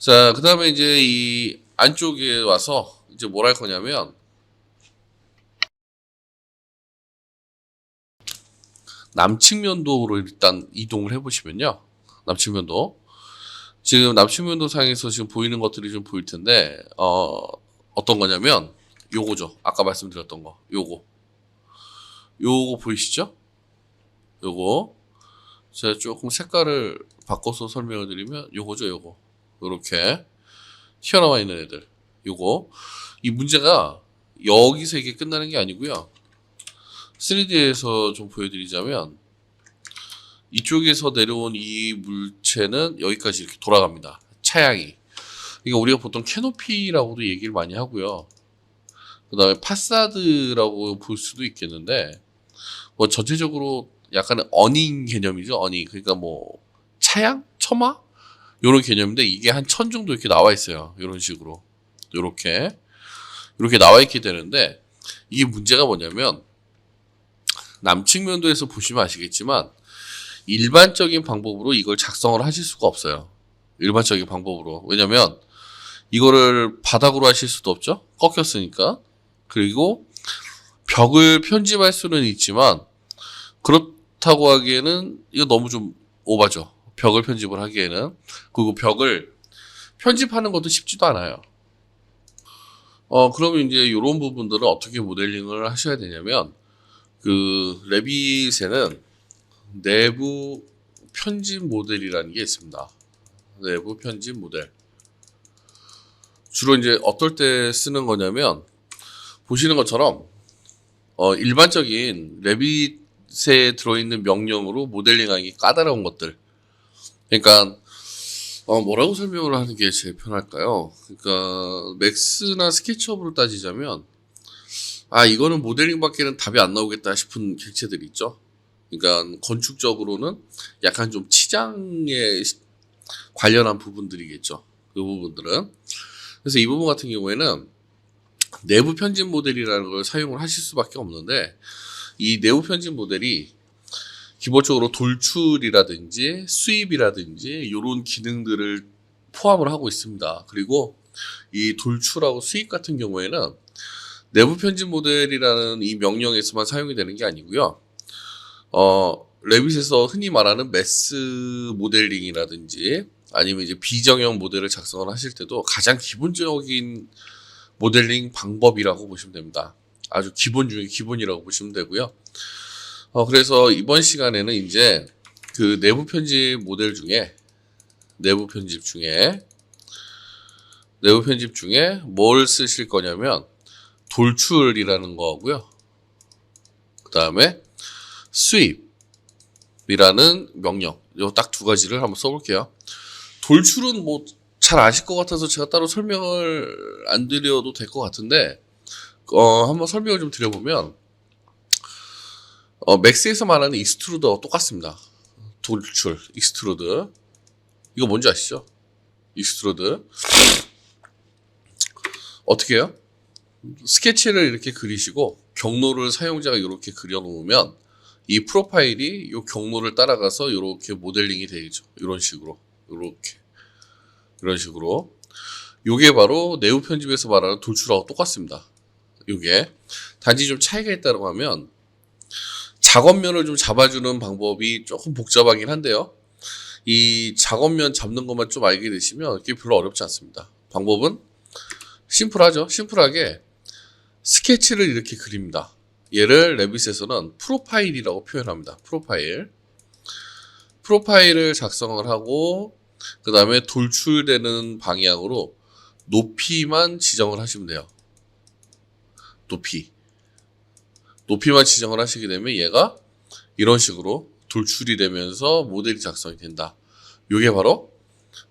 자, 그 다음에 이제 이 안쪽에 와서 이제 뭘 할 거냐면 남측면도로 일단 이동을 해보시면요. 남측면도. 지금 남측면도 상에서 지금 보이는 것들이 좀 보일 텐데, 어떤 거냐면 요거죠. 아까 말씀드렸던 거. 요거 보이시죠? 요거. 제가 조금 색깔을 바꿔서 설명을 드리면 요거죠, 요거. 요렇게 튀어나와 있는 애들. 요거. 이 문제가 여기서 이게 끝나는 게 아니고요. 3D에서 좀 보여드리자면 이쪽에서 내려온 이 물체는 여기까지 이렇게 돌아갑니다. 차양이. 이거 우리가 보통 캐노피라고도 얘기를 많이 하고요. 그 다음에 파사드라고 볼 수도 있겠는데, 뭐 전체적으로 약간의 어닝 개념이죠. 어닝. 그러니까 뭐 차양? 처마? 요런 개념인데 이게 한 1000 정도 이렇게 나와 있어요. 요런 식으로. 요렇게 나와 있게 되는데 이게 문제가 뭐냐면 남측면도에서 보시면 아시겠지만 일반적인 방법으로 이걸 작성을 하실 수가 없어요. 일반적인 방법으로. 왜냐면 이거를 바닥으로 하실 수도 없죠. 꺾였으니까. 그리고 벽을 편집할 수는 있지만 그렇다고 하기에는 이거 너무 좀 오바죠. 벽을 편집을 하기에는. 그리고 벽을 편집하는 것도 쉽지도 않아요. 그러면 이제 이런 부분들은 어떻게 모델링을 하셔야 되냐면 그 레빗에는 내부 편집 모델이라는 게 있습니다. 내부 편집 모델. 주로 이제 어떨 때 쓰는 거냐면 보시는 것처럼 일반적인 레빗에 들어있는 명령으로 모델링하기 까다로운 것들. 그러니까 뭐라고 설명을 하는 게 제일 편할까요? 그러니까 맥스나 스케치업으로 따지자면 이거는 모델링밖에는 답이 안 나오겠다 싶은 객체들이 있죠. 그러니까 건축적으로는 약간 좀 치장에 관련한 부분들이겠죠. 그 부분들은. 그래서 이 부분 같은 경우에는 내부 편집 모델이라는 걸 사용을 하실 수밖에 없는데 이 내부 편집 모델이 기본적으로 돌출이라든지 수입이라든지 이런 기능들을 포함을 하고 있습니다. 그리고 이 돌출하고 수입 같은 경우에는 내부 편집 모델이라는 이 명령에서만 사용이 되는 게 아니고요. 레빗에서 흔히 말하는 매스 모델링이라든지 아니면 이제 비정형 모델을 작성을 하실 때도 가장 기본적인 모델링 방법이라고 보시면 됩니다. 아주 기본 중에 기본이라고 보시면 되고요. 그래서 이번 시간에는 이제 그 내부 편집 중에 뭘 쓰실 거냐면 돌출이라는 거고요. 그 다음에 수입이라는 명령. 요 딱 두 가지를 한번 써볼게요. 돌출은 뭐 잘 아실 것 같아서 제가 따로 설명을 안 드려도 될 것 같은데, 한번 설명을 좀 드려보면, 맥스에서 말하는 익스트루드와 똑같습니다. 돌출, 익스트루드. 이거 뭔지 아시죠? 익스트루드. 어떻게 해요? 스케치를 이렇게 그리시고 경로를 사용자가 이렇게 그려놓으면 이 프로파일이 이 경로를 따라가서 이렇게 모델링이 되죠. 이런 식으로, 이런 식으로. 요게 바로 내부 편집에서 말하는 돌출하고 똑같습니다. 요게 단지 좀 차이가 있다고 하면 작업면을 좀 잡아주는 방법이 조금 복잡하긴 한데요. 이 작업면 잡는 것만 좀 알게 되시면 이게 별로 어렵지 않습니다. 방법은 심플하죠. 심플하게 스케치를 이렇게 그립니다. 얘를 레빗에서는 프로파일이라고 표현합니다. 프로파일을 작성을 하고 그 다음에 돌출되는 방향으로 높이만 지정을 하시면 돼요. 높이만 지정을 하시게 되면 얘가 이런 식으로 돌출이 되면서 모델이 작성이 된다. 이게 바로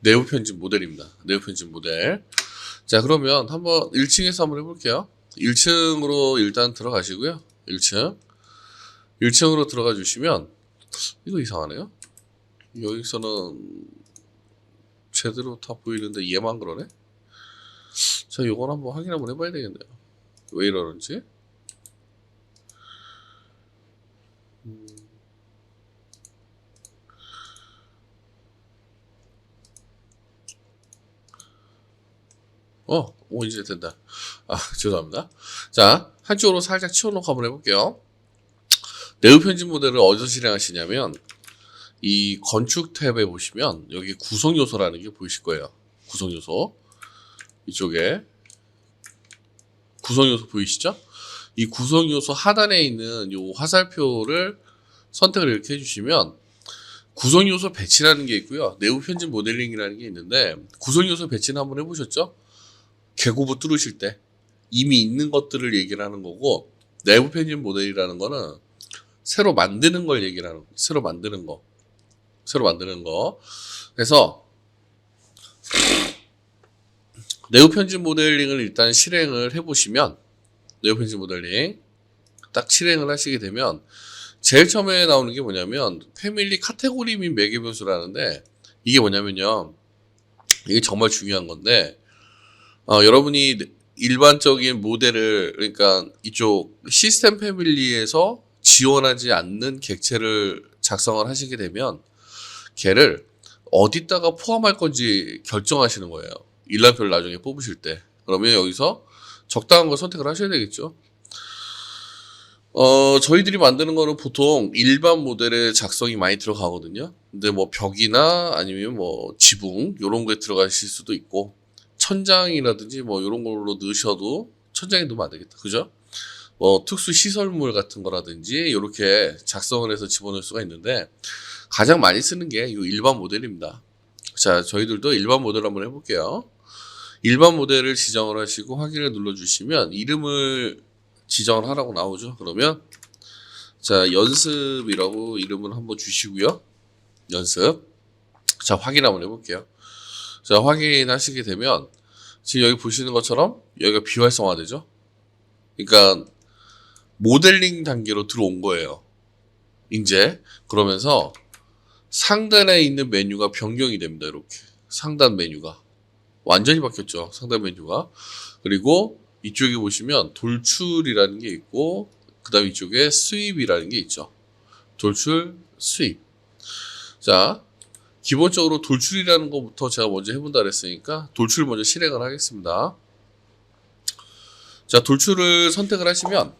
내부 편집 모델입니다. 내부 편집 모델. 자, 그러면 한번 1층에서 한번 해볼게요. 1층으로 일단 들어가시고요. 1층으로 들어가 주시면 이거 이상하네요. 여기서는 제대로 다 보이는데 얘만 그러네. 자, 요건 한번 확인 한번 해봐야 되겠네요. 왜 이러는지. 이제 된다. 죄송합니다. 자, 한쪽으로 살짝 치워놓고 한번 해볼게요. 내부 편집 모델을 어디서 실행하시냐면, 이 건축 탭에 보시면, 여기 구성 요소라는 게 보이실 거예요. 구성 요소. 이쪽에. 구성 요소 보이시죠? 이 구성 요소 하단에 있는 요 화살표를 선택을 이렇게 해주시면, 구성 요소 배치라는 게 있고요. 내부 편집 모델링이라는 게 있는데, 구성 요소 배치는 한번 해보셨죠? 개구부 뚫으실 때 이미 있는 것들을 얘기를 하는 거고, 내부 편집 모델이라는 거는 새로 만드는 걸 얘기를 하는 거예요. 새로 만드는 거. 그래서 내부 편집 모델링을 일단 실행을 해보시면, 내부 편집 모델링 딱 실행을 하시게 되면 제일 처음에 나오는 게 뭐냐면 패밀리 카테고리 및 매개 변수라는데, 이게 뭐냐면요, 이게 정말 중요한 건데, 여러분이 일반적인 모델을, 그러니까 이쪽 시스템 패밀리에서 지원하지 않는 객체를 작성을 하시게 되면 걔를 어디다가 포함할 건지 결정하시는 거예요. 일람표를 나중에 뽑으실 때. 그러면 여기서 적당한 걸 선택을 하셔야 되겠죠. 저희들이 만드는 거는 보통 일반 모델의 작성이 많이 들어가거든요. 근데 뭐 벽이나 아니면 뭐 지붕 요런 거에 들어가실 수도 있고, 천장이라든지 뭐 요런 걸로 넣으셔도, 천장에 넣으면 안 되겠다. 그죠? 뭐 특수 시설물 같은 거라든지 이렇게 작성을 해서 집어넣을 수가 있는데, 가장 많이 쓰는 게 이 일반 모델입니다. 자, 저희들도 일반 모델 한번 해볼게요. 일반 모델을 지정을 하시고 확인을 눌러주시면 이름을 지정을 하라고 나오죠. 그러면 자, 연습이라고 이름을 한번 주시고요. 연습. 자, 확인 한번 해볼게요. 자, 확인하시게 되면 지금 여기 보시는 것처럼 여기가 비활성화되죠. 그러니까 모델링 단계로 들어온 거예요. 이제 그러면서 상단에 있는 메뉴가 변경이 됩니다. 이렇게 상단 메뉴가 완전히 바뀌었죠. 상단 메뉴가. 그리고 이쪽에 보시면 돌출이라는 게 있고, 그 다음 이쪽에 수입이라는 게 있죠. 돌출, 수입. 자, 기본적으로 돌출이라는 것부터 제가 먼저 해본다 그랬으니까 돌출 먼저 실행을 하겠습니다. 자, 돌출을 선택을 하시면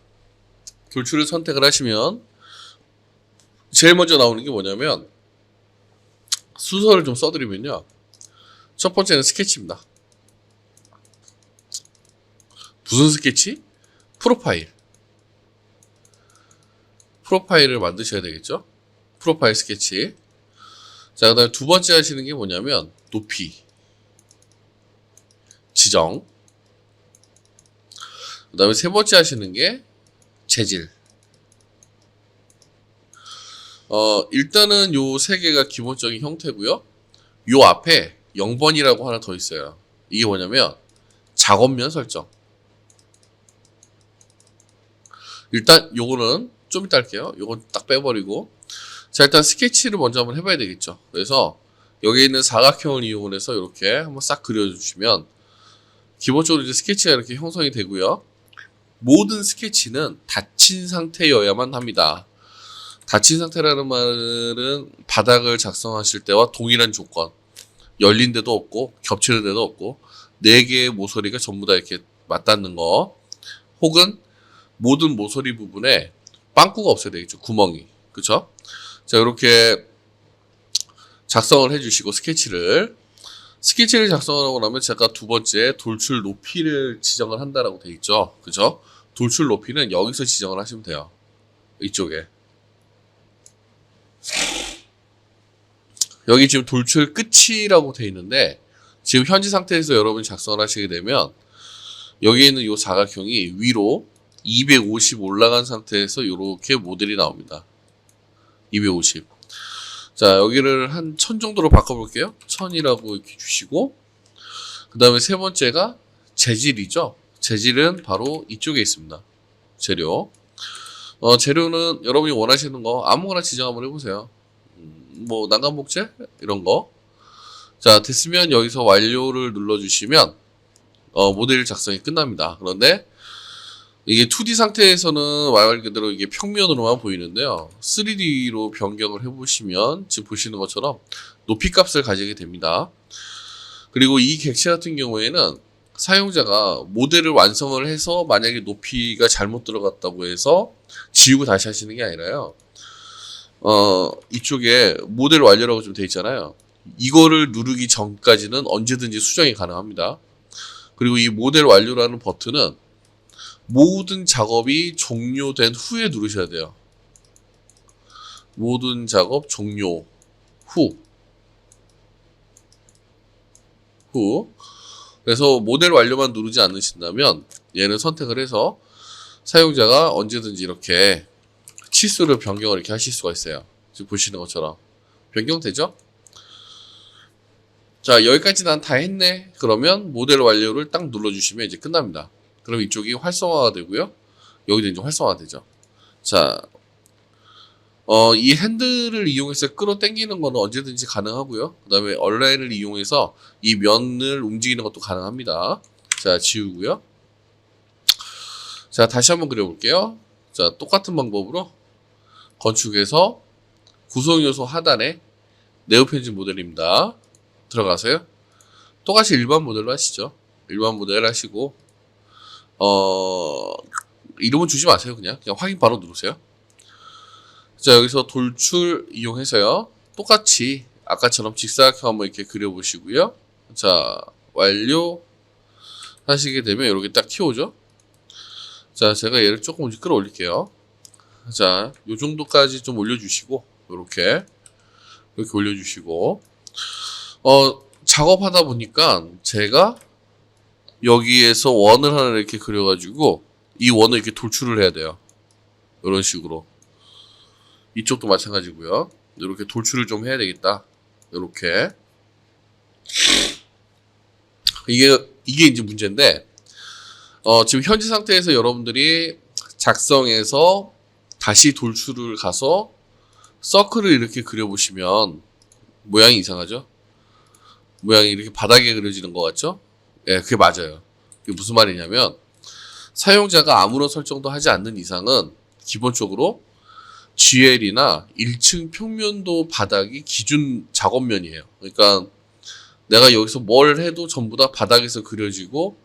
제일 먼저 나오는 게 뭐냐면, 순서를 좀 써드리면요, 첫 번째는 스케치입니다. 무슨 스케치? 프로파일을 만드셔야 되겠죠. 프로파일 스케치. 자, 그 다음에 두 번째 하시는 게 뭐냐면 높이 지정. 그 다음에 세 번째 하시는 게 재질. 일단은 요 세 개가 기본적인 형태고요. 요 앞에 0번이라고 하나 더 있어요. 이게 뭐냐면 작업면 설정. 일단 요거는 좀 이따 할게요. 요건 딱 빼버리고, 자, 일단 스케치를 먼저 한번 해봐야 되겠죠. 그래서 여기 있는 사각형을 이용해서 이렇게 한번 싹 그려주시면 기본적으로 이제 스케치가 이렇게 형성이 되고요. 모든 스케치는 닫힌 상태여야만 합니다. 닫힌 상태라는 말은 바닥을 작성하실 때와 동일한 조건, 열린 데도 없고 겹치는 데도 없고 4개의 모서리가 전부 다 이렇게 맞닿는 거, 혹은 모든 모서리 부분에 빵꾸가 없어야 되겠죠. 구멍이. 그쵸? 자, 이렇게 작성을 해주시고 스케치를 작성하고 나면 제가 두 번째 돌출 높이를 지정을 한다라고 되어 있죠. 그죠? 돌출 높이는 여기서 지정을 하시면 돼요. 이쪽에. 여기 지금 돌출 끝이라고 되어 있는데, 지금 현재 상태에서 여러분이 작성을 하시게 되면 여기 있는 이 사각형이 위로 250 올라간 상태에서 이렇게 모델이 나옵니다. 250. 자, 여기를 한 1000 정도로 바꿔볼게요. 1000이라고 이렇게 주시고, 그 다음에 세 번째가 재질이죠. 재질은 바로 이쪽에 있습니다. 재료. 재료는 여러분이 원하시는 거 아무거나 지정 한번 해보세요. 뭐 난간목재 이런 거. 자, 됐으면 여기서 완료를 눌러주시면 모델 작성이 끝납니다. 그런데 이게 2D 상태에서는 말 그대로 이게 평면으로만 보이는데요. 3D로 변경을 해보시면 지금 보시는 것처럼 높이 값을 가지게 됩니다. 그리고 이 객체 같은 경우에는 사용자가 모델을 완성을 해서 만약에 높이가 잘못 들어갔다고 해서 지우고 다시 하시는 게 아니라요. 이쪽에 모델 완료라고 좀 돼 있잖아요. 이거를 누르기 전까지는 언제든지 수정이 가능합니다. 그리고 이 모델 완료라는 버튼은 모든 작업이 종료된 후에 누르셔야 돼요. 모든 작업 종료 후. 그래서 모델 완료만 누르지 않으신다면 얘는 선택을 해서 사용자가 언제든지 이렇게 치수를 변경을 이렇게 하실 수가 있어요. 지금 보시는 것처럼 변경되죠? 자, 여기까지 난 다 했네. 그러면 모델 완료를 딱 눌러주시면 이제 끝납니다. 그럼 이쪽이 활성화가 되고요. 여기도 이제 활성화가 되죠. 자, 이 핸들을 이용해서 끌어당기는 거는 언제든지 가능하고요. 그 다음에 얼라인을 이용해서 이 면을 움직이는 것도 가능합니다. 자, 지우고요. 자, 다시 한번 그려볼게요. 자, 똑같은 방법으로 건축에서 구성요소 하단에 네오펜진 모델입니다. 들어가세요. 똑같이 일반 모델로 하시죠. 일반 모델 하시고 이름은 주지 마세요. 그냥 확인 바로 누르세요. 자, 여기서 돌출 이용해서요. 똑같이 아까처럼 직사각형 한번 이렇게 그려보시고요. 자, 완료 하시게 되면 이렇게 딱 튀어오죠. 자, 제가 얘를 조금 끌어올릴게요. 자, 요 정도까지 좀 올려주시고 이렇게 올려주시고 작업하다 보니까 제가 여기에서 원을 하나 이렇게 그려가지고 이 원을 이렇게 돌출을 해야 돼요. 이런 식으로. 이쪽도 마찬가지고요. 이렇게 돌출을 좀 해야 되겠다. 이렇게. 이게 이제 문제인데, 지금 현재 상태에서 여러분들이 작성해서 다시 돌출을 가서 서클을 이렇게 그려보시면 모양이 이상하죠? 모양이 이렇게 바닥에 그려지는 것 같죠? 예, 그게 맞아요. 그게 무슨 말이냐면, 사용자가 아무런 설정도 하지 않는 이상은 기본적으로 GL이나 1층 평면도 바닥이 기준 작업면이에요. 그러니까 내가 여기서 뭘 해도 전부 다 바닥에서 그려지고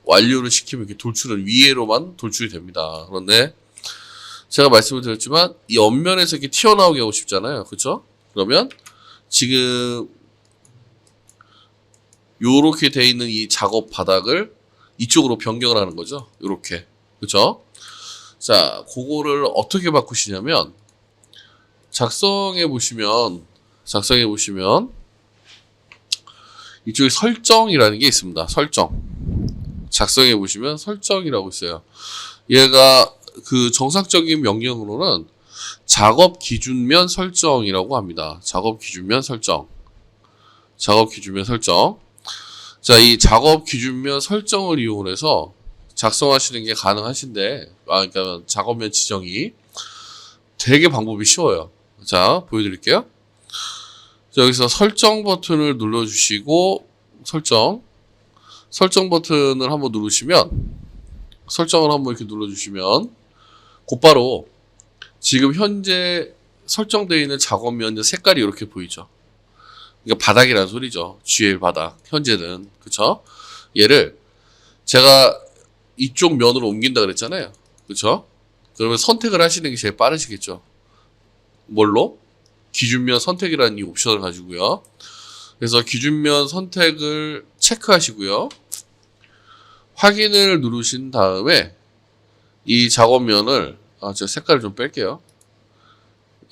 완료를 시키면 이렇게 돌출은 위에로만 돌출이 됩니다. 그런데 제가 말씀을 드렸지만 이 옆면에서 이렇게 튀어나오게 하고 싶잖아요. 그렇죠? 그러면 지금 요렇게 돼 있는 이 작업 바닥을 이쪽으로 변경을 하는 거죠. 요렇게. 그렇죠? 자, 그거를 어떻게 바꾸시냐면 작성해 보시면 이쪽에 설정이라는 게 있습니다. 설정. 작성해 보시면 설정이라고 있어요. 얘가 그 정상적인 명령으로는 작업 기준면 설정이라고 합니다. 작업 기준면 설정. 자, 이 작업 기준면 설정을 이용해서 작성하시는 게 가능하신데, 그러니까 작업면 지정이 되게 방법이 쉬워요. 자, 보여드릴게요. 자, 여기서 설정 버튼을 눌러주시고, 설정 버튼을 한번 누르시면, 설정을 한번 이렇게 눌러주시면, 곧바로 지금 현재 설정되어 있는 작업면 색깔이 이렇게 보이죠. 그러니까 바닥이라는 소리죠. GL 바닥. 현재는. 그쵸? 얘를 제가 이쪽 면으로 옮긴다 그랬잖아요. 그쵸? 그러면 선택을 하시는 게 제일 빠르시겠죠. 뭘로? 기준면 선택이라는 이 옵션을 가지고요. 그래서 기준면 선택을 체크하시고요. 확인을 누르신 다음에 이 작업면을 제가 색깔을 좀 뺄게요.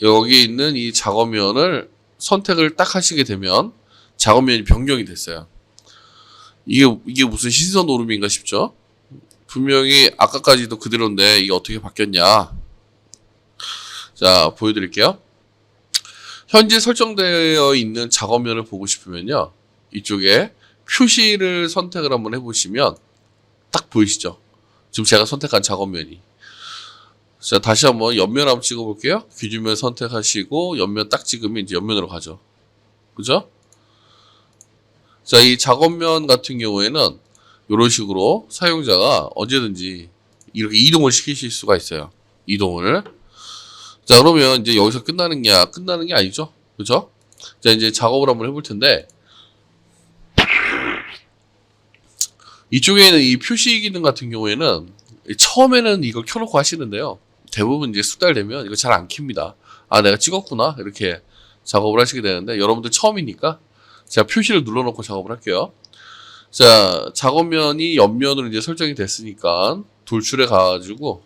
여기 있는 이 작업면을 선택을 딱 하시게 되면 작업면이 변경이 됐어요. 이게 무슨 시선 오름인가 싶죠? 분명히 아까까지도 그대로인데 이게 어떻게 바뀌었냐? 자, 보여드릴게요. 현재 설정되어 있는 작업면을 보고 싶으면요. 이쪽에 표시를 선택을 한번 해보시면 딱 보이시죠? 지금 제가 선택한 작업면이. 자, 다시 한번 옆면 한번 찍어볼게요. 기준면 선택하시고 옆면 딱 찍으면 이제 옆면으로 가죠. 그죠? 자, 이 작업면 같은 경우에는 이런 식으로 사용자가 언제든지 이렇게 이동을 시키실 수가 있어요. 이동을. 자, 그러면 이제 여기서 끝나는 게 아니죠. 그죠? 자, 이제 작업을 한번 해볼 텐데. 이쪽에는 이 표시 기능 같은 경우에는 처음에는 이걸 켜놓고 하시는데요. 대부분 이제 숙달되면 이거 잘 안 켭니다. 아, 내가 찍었구나. 이렇게 작업을 하시게 되는데, 여러분들 처음이니까 제가 표시를 눌러놓고 작업을 할게요. 자, 작업면이 옆면으로 이제 설정이 됐으니까 돌출해 가가지고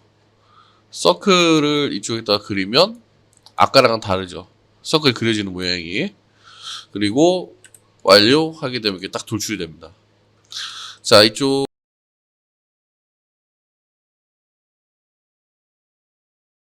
서클을 이쪽에다 그리면 아까랑은 다르죠. 서클이 그려지는 모양이. 그리고 완료하게 되면 이렇게 딱 돌출이 됩니다. 자, 이쪽